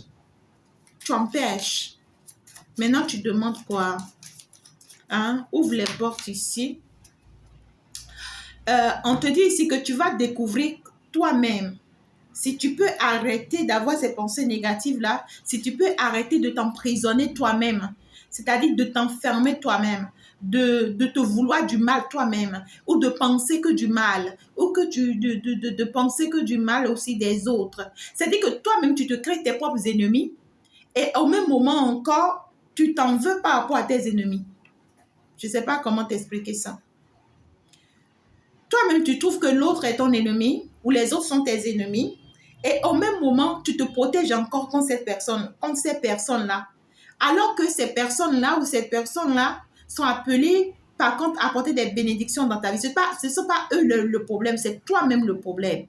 tu empêches. Maintenant, tu demandes quoi? Hein? Ouvre les portes ici. On te dit ici que tu vas découvrir toi-même. Si tu peux arrêter d'avoir ces pensées négatives-là, si tu peux arrêter de t'emprisonner toi-même, c'est-à-dire de t'enfermer toi-même, de te vouloir du mal toi-même, ou de penser que du mal, ou que de penser que du mal aussi des autres. C'est-à-dire que toi-même, tu te crées tes propres ennemis, et au même moment encore, tu t'en veux par rapport à tes ennemis. Je ne sais pas comment t'expliquer ça. Toi-même, tu trouves que l'autre est ton ennemi, ou les autres sont tes ennemis, et au même moment, tu te protèges encore contre ces personnes-là. Alors que ces personnes-là ou ces personnes-là sont appelées, par contre, à apporter des bénédictions dans ta vie. Ce ne sont pas eux le problème, c'est toi-même le problème.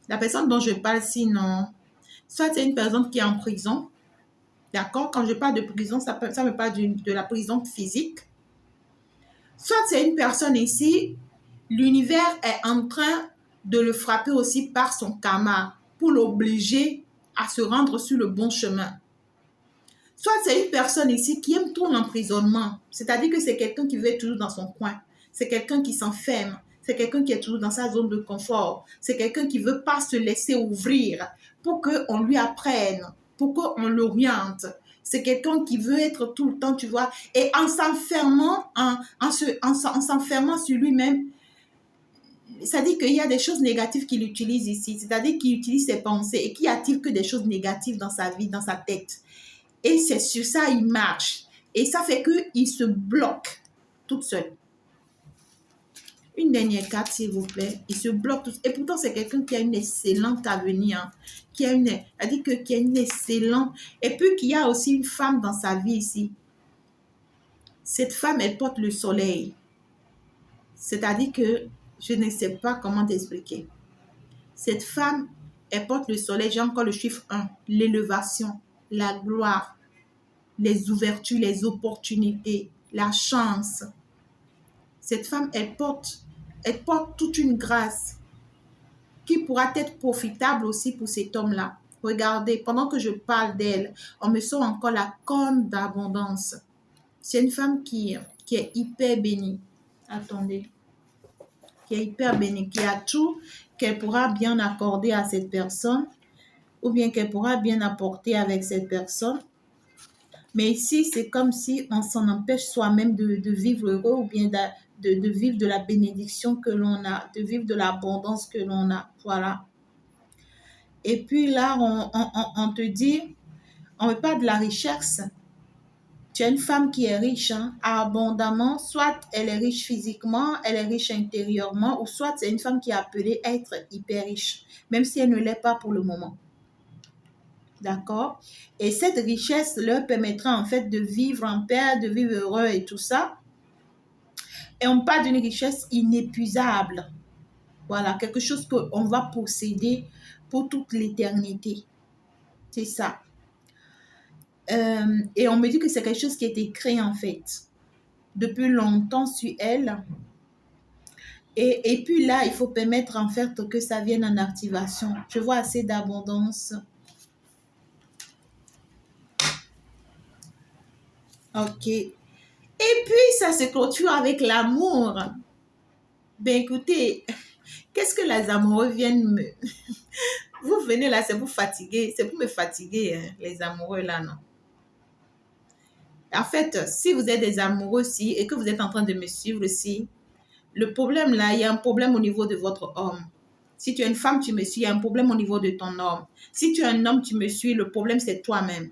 La personne dont je parle, sinon, soit c'est une personne qui est en prison, d'accord? Quand je parle de prison, ça me parle de la prison physique. Soit c'est une personne ici, l'univers est en train de le frapper aussi par son karma pour l'obliger à se rendre sur le bon chemin. Soit c'est une personne ici qui aime trop l'emprisonnement, c'est-à-dire que c'est quelqu'un qui veut être toujours dans son coin, c'est quelqu'un qui s'enferme, c'est quelqu'un qui est toujours dans sa zone de confort, c'est quelqu'un qui ne veut pas se laisser ouvrir pour qu'on lui apprenne, pour qu'on l'oriente. C'est quelqu'un qui veut être tout le temps, tu vois, et en s'enfermant, en s'enfermant sur lui-même, c'est-à-dire qu'il y a des choses négatives qu'il utilise ici, c'est-à-dire qu'il utilise ses pensées et qui attire que des choses négatives dans sa vie, dans sa tête. Et c'est sur ça il marche. Et ça fait qu'il se bloque toute seule. Une dernière carte, s'il vous plaît. Il se bloque tout. Et pourtant, c'est quelqu'un qui a une excellente avenir. Hein, qui a une excellente... Et puis, qu'il y a aussi une femme dans sa vie ici. Cette femme, elle porte le soleil. C'est-à-dire que je ne sais pas comment t'expliquer. Cette femme, elle porte le soleil. J'ai encore le chiffre 1. L'élévation, la gloire, les ouvertures, les opportunités, la chance. Cette femme, elle porte toute une grâce qui pourra être profitable aussi pour cet homme-là. Regardez, pendant que je parle d'elle, on me sort encore la corne d'abondance. C'est une femme qui est hyper bénie. Attendez. Qui est hyper bénie, qui a tout qu'elle pourra bien accorder à cette personne ou bien qu'elle pourra bien apporter avec cette personne. Mais ici, c'est comme si on s'en empêche soi-même de vivre heureux ou bien de vivre de la bénédiction que l'on a, de vivre de l'abondance que l'on a. Voilà. Et puis là, on te dit, on ne veut pas de la richesse. Tu es une femme qui est riche, hein, abondamment. Soit elle est riche physiquement, elle est riche intérieurement, ou soit c'est une femme qui est appelée à être hyper riche, même si elle ne l'est pas pour le moment. D'accord? Et cette richesse leur permettra en fait de vivre en paix, de vivre heureux et tout ça. Et on parle d'une richesse inépuisable. Voilà, quelque chose qu'on va posséder pour toute l'éternité. C'est ça. Et on me dit que c'est quelque chose qui a été créé en fait depuis longtemps sur elle. Et puis là, il faut permettre en fait que ça vienne en activation. Je vois assez d'abondance. Ok. Et puis, ça se clôture avec l'amour. Ben écoutez, qu'est-ce que les amoureux viennent me... Vous venez là, c'est pour fatiguer, c'est pour me fatiguer, hein, les amoureux là, non. En fait, si vous êtes des amoureux aussi et que vous êtes en train de me suivre aussi, le problème là, il y a un problème au niveau de votre homme. Si tu es une femme, tu me suis, il y a un problème au niveau de ton homme. Si tu es un homme, tu me suis, le problème c'est toi-même.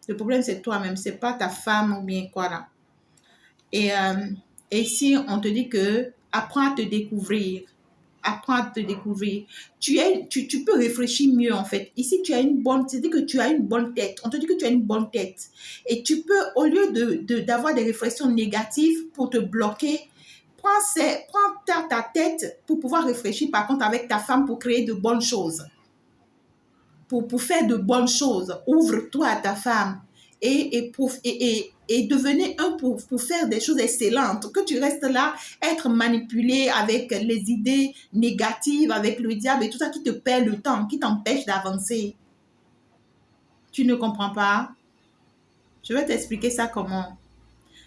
Le problème c'est toi-même, c'est pas ta femme ou bien quoi là. Et ici, on te dit que apprends à te découvrir. Apprends à te découvrir. Tu peux réfléchir mieux en fait. Ici, tu as une bonne, c'est-à-dire que tu as une bonne tête. On te dit que tu as une bonne tête. Et tu peux, au lieu d'avoir des réflexions négatives pour te bloquer, prends ta tête pour pouvoir réfléchir par contre avec ta femme pour créer de bonnes choses. Pour faire de bonnes choses. Ouvre-toi à ta femme. Et devenez un pour faire des choses excellentes. Que tu restes là, être manipulé avec les idées négatives, avec le diable et tout ça qui te perd le temps, qui t'empêche d'avancer. Tu ne comprends pas? Je vais t'expliquer ça comment.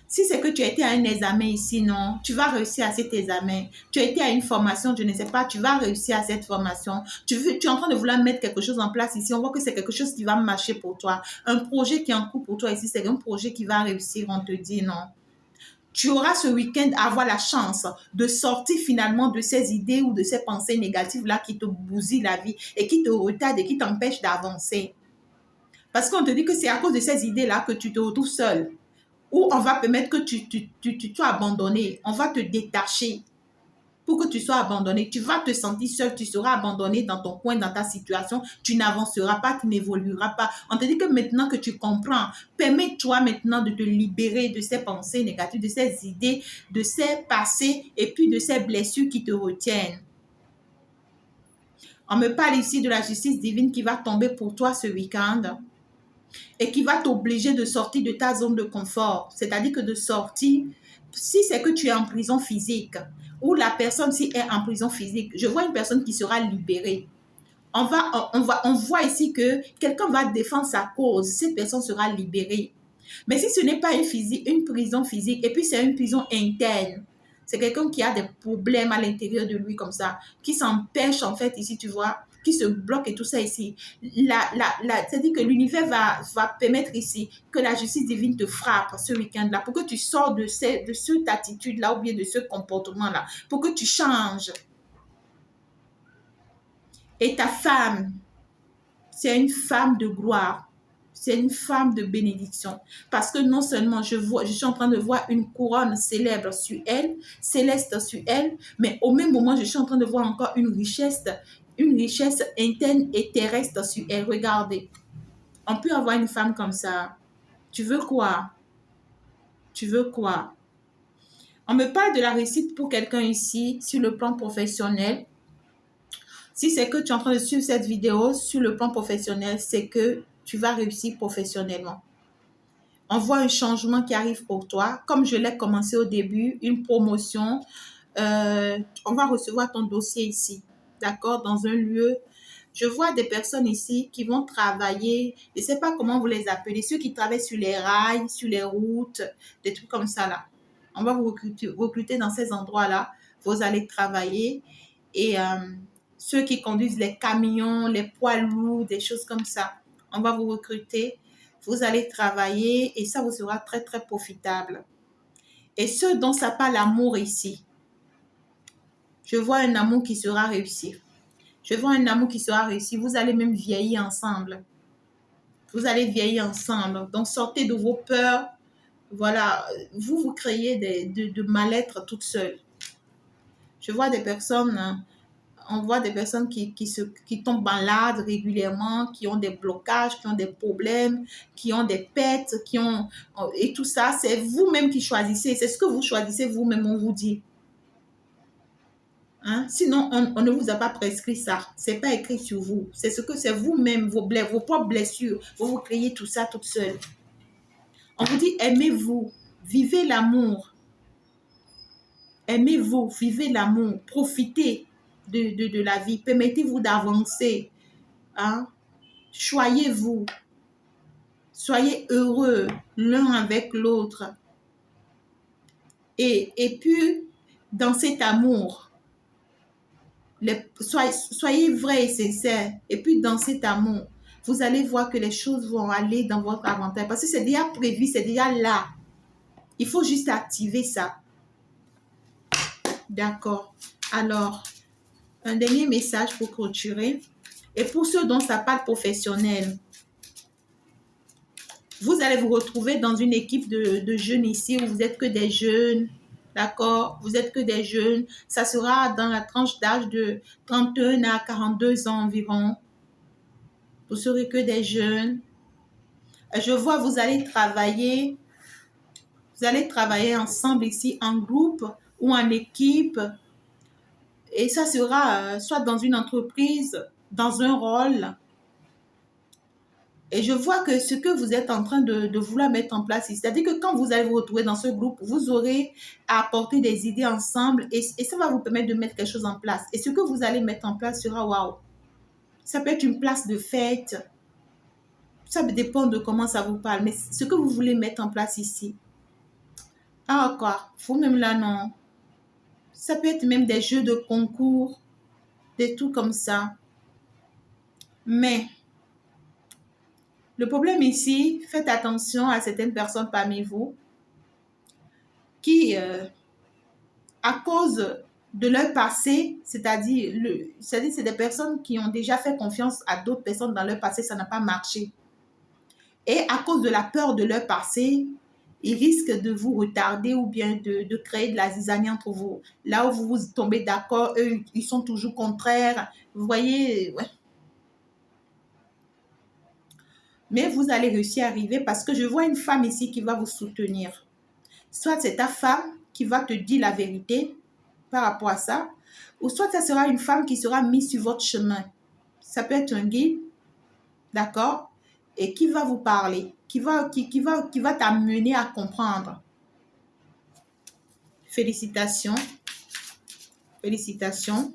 Si c'est que tu as été à un examen ici, non, tu vas réussir à cet examen. Tu as été à une formation, je ne sais pas, tu vas réussir à cette formation. Tu es en train de vouloir mettre quelque chose en place ici. On voit que c'est quelque chose qui va marcher pour toi. Un projet qui est en cours pour toi ici, c'est un projet qui va réussir, on te dit non. Tu auras ce week-end à avoir la chance de sortir finalement de ces idées ou de ces pensées négatives-là qui te bousillent la vie et qui te retardent et qui t'empêchent d'avancer. Parce qu'on te dit que c'est à cause de ces idées-là que tu te retrouves seul. Ou on va permettre que tu sois abandonné. On va te détacher pour que tu sois abandonné. Tu vas te sentir seul, tu seras abandonné dans ton coin, dans ta situation. Tu n'avanceras pas, tu n'évolueras pas. On te dit que maintenant que tu comprends, permets-toi maintenant de te libérer de ces pensées négatives, de ces idées, de ces passés et puis de ces blessures qui te retiennent. On me parle ici de la justice divine qui va tomber pour toi ce week-end et qui va t'obliger de sortir de ta zone de confort. C'est-à-dire que de sortir, si c'est que tu es en prison physique ou la personne si est en prison physique, je vois une personne qui sera libérée. On voit ici que quelqu'un va défendre sa cause. Cette personne sera libérée. Mais si ce n'est pas une prison physique et puis c'est une prison interne, c'est quelqu'un qui a des problèmes à l'intérieur de lui comme ça, qui s'empêche en fait ici, tu vois, qui se bloque et tout ça ici. C'est-à-dire que l'univers va permettre ici que la justice divine te frappe ce week-end-là pour que tu sors de cette attitude-là ou bien de ce comportement-là, pour que tu changes. Et ta femme, c'est une femme de gloire. C'est une femme de bénédiction. Parce que non seulement je suis en train de voir une couronne célèbre sur elle, céleste sur elle, mais au même moment, je suis en train de voir encore une richesse interne et terrestre sur elle. Regardez. On peut avoir une femme comme ça. Tu veux quoi? Tu veux quoi? On me parle de la réussite pour quelqu'un ici sur le plan professionnel. Si c'est que tu es en train de suivre cette vidéo sur le plan professionnel, c'est que tu vas réussir professionnellement. On voit un changement qui arrive pour toi. Comme je l'ai commencé au début, une promotion. On va recevoir ton dossier ici, d'accord, dans un lieu. Je vois des personnes ici qui vont travailler, je ne sais pas comment vous les appelez, ceux qui travaillent sur les rails, sur les routes, des trucs comme ça là. On va vous recruter dans ces endroits-là. Vous allez travailler et ceux qui conduisent les camions, les poids lourds, des choses comme ça. On va vous recruter, vous allez travailler et ça vous sera très, très profitable. Et ce dont ça parle l'amour ici, je vois un amour qui sera réussi. Je vois un amour qui sera réussi. Vous allez même vieillir ensemble. Vous allez vieillir ensemble. Donc, sortez de vos peurs. Voilà, vous créez de mal-être toute seule. Je vois des personnes... On voit des personnes qui tombent malades régulièrement, qui ont des blocages, qui ont des problèmes, qui ont des pertes, et tout ça, c'est vous-même qui choisissez. C'est ce que vous choisissez vous-même, on vous dit. Hein? Sinon, on ne vous a pas prescrit ça. Ce n'est pas écrit sur vous. C'est ce que c'est vous-même, vos propres blessures. Vous créez tout ça toute seule. On vous dit, aimez-vous, vivez l'amour. Aimez-vous, vivez l'amour, profitez de la vie. Permettez-vous d'avancer. Hein? Choyez-vous. Soyez heureux l'un avec l'autre. Et puis, dans cet amour, soyez vrai et sincère. Et puis, dans cet amour, vous allez voir que les choses vont aller dans votre avantage. Parce que c'est déjà prévu, c'est déjà là. Il faut juste activer ça. D'accord. Alors, un dernier message pour clôturer. Et pour ceux dont ça parle professionnel, vous allez vous retrouver dans une équipe de jeunes ici où vous n'êtes que des jeunes. D'accord? Vous êtes que des jeunes. Ça sera dans la tranche d'âge de 31 à 42 ans environ. Vous serez que des jeunes. Je vois, vous allez travailler ensemble ici en groupe ou en équipe. Et ça sera soit dans une entreprise, dans un rôle. Et je vois que ce que vous êtes en train de vouloir mettre en place, c'est-à-dire que quand vous allez vous retrouver dans ce groupe, vous aurez à apporter des idées ensemble et ça va vous permettre de mettre quelque chose en place. Et ce que vous allez mettre en place sera waouh. Ça peut être une place de fête. Ça dépend de comment ça vous parle. Mais ce que vous voulez mettre en place ici. Ah, quoi? Vous-même là, non. Ça peut être même des jeux de concours, des trucs comme ça. Mais le problème ici, faites attention à certaines personnes parmi vous qui, à cause de leur passé, c'est-à-dire c'est des personnes qui ont déjà fait confiance à d'autres personnes dans leur passé, ça n'a pas marché. Et à cause de la peur de leur passé, ils risquent de vous retarder ou bien de créer de la zizanie entre vous. Là où vous tombez d'accord, eux, ils sont toujours contraires. Vous voyez, ouais. Mais vous allez réussir à arriver parce que je vois une femme ici qui va vous soutenir. Soit c'est ta femme qui va te dire la vérité par rapport à ça, ou soit ça sera une femme qui sera mise sur votre chemin. Ça peut être un guide, d'accord, et qui va vous parler, qui va t'amener à comprendre. Félicitations. Félicitations.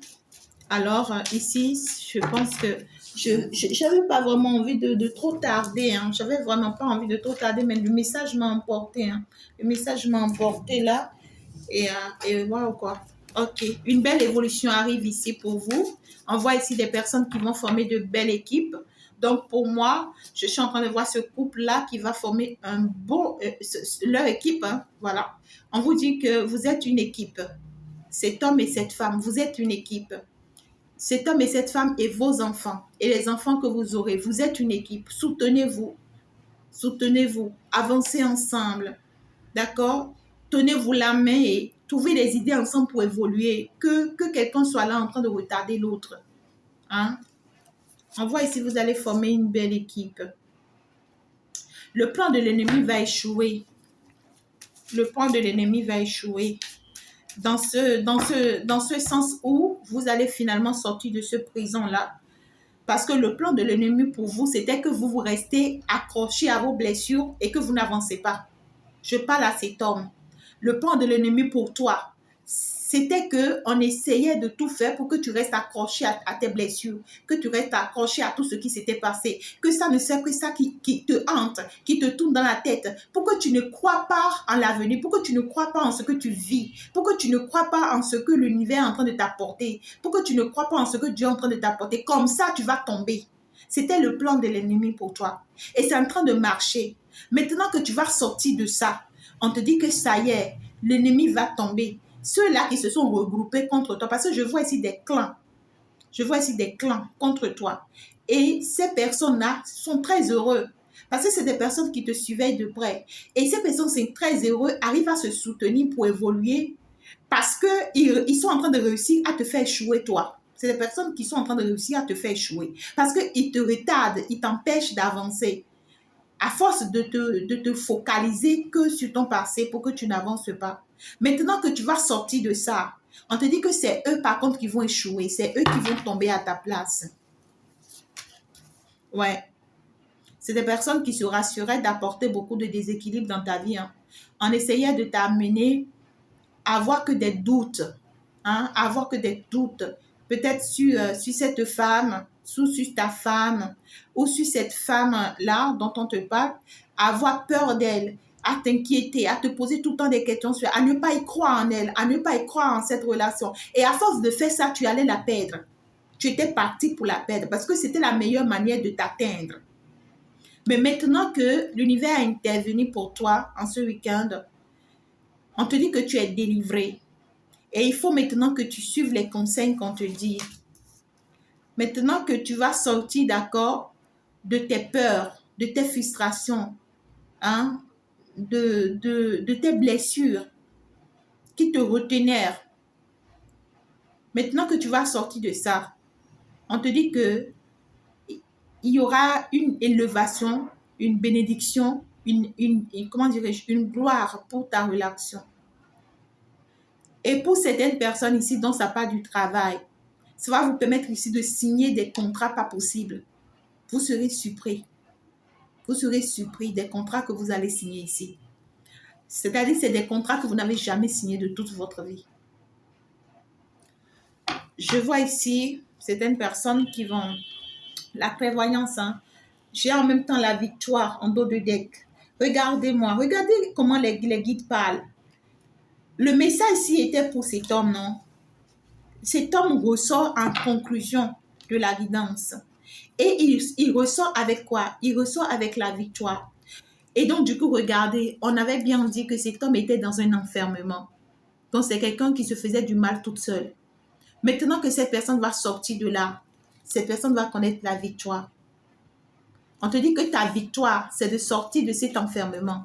Alors, ici, je pense que je n'avais pas vraiment envie de trop tarder. Hein. Je n'avais vraiment pas envie de trop tarder, mais le message m'a emporté. Hein. Le message m'a emporté là. Et voilà quoi. Ok. Une belle évolution arrive ici pour vous. On voit ici des personnes qui vont former de belles équipes. Donc, pour moi, je suis en train de voir ce couple-là qui va former un beau... leur équipe, hein, voilà. On vous dit que vous êtes une équipe. Cet homme et cette femme, vous êtes une équipe. Cet homme et cette femme et vos enfants et les enfants que vous aurez, vous êtes une équipe. Soutenez-vous. Soutenez-vous. Avancez ensemble. D'accord? Tenez-vous la main et trouvez des idées ensemble pour évoluer. Que quelqu'un soit là en train de retarder l'autre. Hein? On voit ici, vous allez former une belle équipe. Le plan de l'ennemi va échouer. Le plan de l'ennemi va échouer. Dans ce sens où vous allez finalement sortir de ce prison-là. Parce que le plan de l'ennemi pour vous, c'était que vous restez accroché à vos blessures et que vous n'avancez pas. Je parle à cet homme. Le plan de l'ennemi pour toi, c'était qu'on essayait de tout faire pour que tu restes accroché à tes blessures, que tu restes accroché à tout ce qui s'était passé, que ça ne soit que ça qui te hante, qui te tourne dans la tête, pour que tu ne crois pas en l'avenir, pour que tu ne crois pas en ce que tu vis, pour que tu ne crois pas en ce que l'univers est en train de t'apporter, pour que tu ne crois pas en ce que Dieu est en train de t'apporter. Comme ça, tu vas tomber. C'était le plan de l'ennemi pour toi. Et c'est en train de marcher. Maintenant que tu vas sortir de ça, on te dit que ça y est, l'ennemi va tomber. Ceux-là qui se sont regroupés contre toi, parce que je vois ici des clans. Je vois ici des clans contre toi. Et ces personnes-là sont très heureux. Parce que c'est des personnes qui te surveillent de près. Et ces personnes sont très heureux, arrivent à se soutenir pour évoluer parce qu'ils sont en train de réussir à te faire échouer toi. C'est des personnes qui sont en train de réussir à te faire échouer. Parce qu'ils te retardent, ils t'empêchent d'avancer. À force de te focaliser que sur ton passé pour que tu n'avances pas. Maintenant que tu vas sortir de ça, on te dit que c'est eux par contre qui vont échouer. C'est eux qui vont tomber à ta place. Ouais. C'est des personnes qui se rassureraient d'apporter beaucoup de déséquilibre dans ta vie. Hein. On essayait de t'amener à avoir que des doutes. Hein, à avoir que des doutes. Peut-être sur cette femme, sur ta femme, ou sur cette femme-là dont on te parle, à avoir peur d'elle, à t'inquiéter, à te poser tout le temps des questions sur, à ne pas y croire en elle, à ne pas y croire en cette relation. Et à force de faire ça, tu allais la perdre. Tu étais parti pour la perdre parce que c'était la meilleure manière de t'atteindre. Mais maintenant que l'univers a intervenu pour toi en ce week-end, on te dit que tu es délivré. Et il faut maintenant que tu suives les conseils qu'on te dit. Maintenant que tu vas sortir, d'accord, de tes peurs, de tes frustrations, hein, de tes blessures qui te retenaient. Maintenant que tu vas sortir de ça, on te dit que il y aura une élévation, une bénédiction, comment dirais-je, une gloire pour ta relation. Et pour certaines personnes ici dont ça part du travail, ça va vous permettre ici de signer des contrats pas possibles. Vous serez surpris. Vous serez surpris des contrats que vous allez signer ici. C'est-à-dire c'est des contrats que vous n'avez jamais signés de toute votre vie. Je vois ici certaines personnes qui vont... La prévoyance, hein. j'ai en même temps la victoire en dos de deck. Regardez-moi, regardez comment les guides parlent. Le message ici était pour cet homme, non? Cet homme ressort en conclusion de la guidance. Et il ressort avec quoi? Il ressort avec la victoire. Et donc, du coup, regardez, on avait bien dit que cet homme était dans un enfermement. Donc, c'est quelqu'un qui se faisait du mal toute seule. Maintenant que cette personne va sortir de là, cette personne va connaître la victoire. On te dit que ta victoire, c'est de sortir de cet enfermement.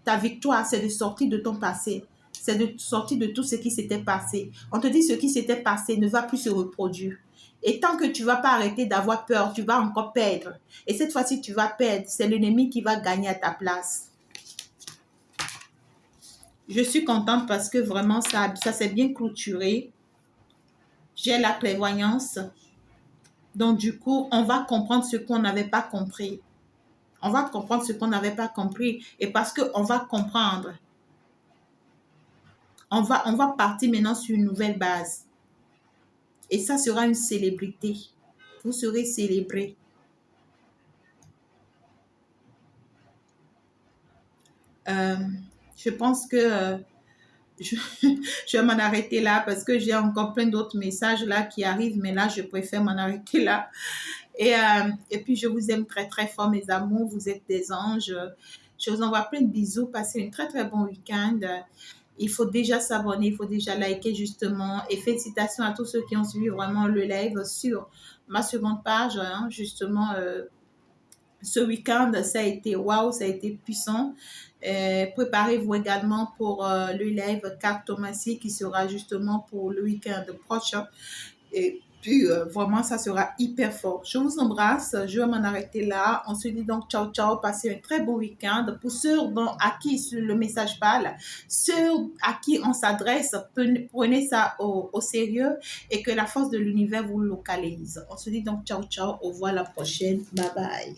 Ta victoire, c'est de sortir de ton passé. C'est de sortir de tout ce qui s'était passé. On te dit ce qui s'était passé ne va plus se reproduire. Et tant que tu ne vas pas arrêter d'avoir peur, tu vas encore perdre. Et cette fois-ci, tu vas perdre. C'est l'ennemi qui va gagner à ta place. Je suis contente parce que vraiment, ça s'est bien clôturé. J'ai la clairvoyance. Donc, du coup, on va comprendre ce qu'on n'avait pas compris. On va comprendre ce qu'on n'avait pas compris. Et parce qu'on va comprendre, on va partir maintenant sur une nouvelle base. Et ça sera une célébrité. Vous serez célébrés. Je pense que je vais m'en arrêter là parce que j'ai encore plein d'autres messages là qui arrivent. Mais là, je préfère m'en arrêter là. Et puis, je vous aime très, très fort, mes amours. Vous êtes des anges. Je vous envoie plein de bisous. Passez un très, très bon week-end. Il faut déjà s'abonner, il faut déjà liker justement. Et félicitations à tous ceux qui ont suivi vraiment le live sur ma seconde page. Hein, justement, ce week-end, ça a été waouh, ça a été puissant. Préparez-vous également pour le live cartomancie qui sera justement pour le week-end prochain. Et puis, vraiment, ça sera hyper fort. Je vous embrasse. Je vais m'en arrêter là. On se dit donc ciao, ciao. Passez un très beau week-end. Pour ceux à qui le message parle, ceux à qui on s'adresse, prenez ça au sérieux et que la force de l'univers vous localise. On se dit donc ciao, ciao. Au revoir la prochaine. Bye, bye.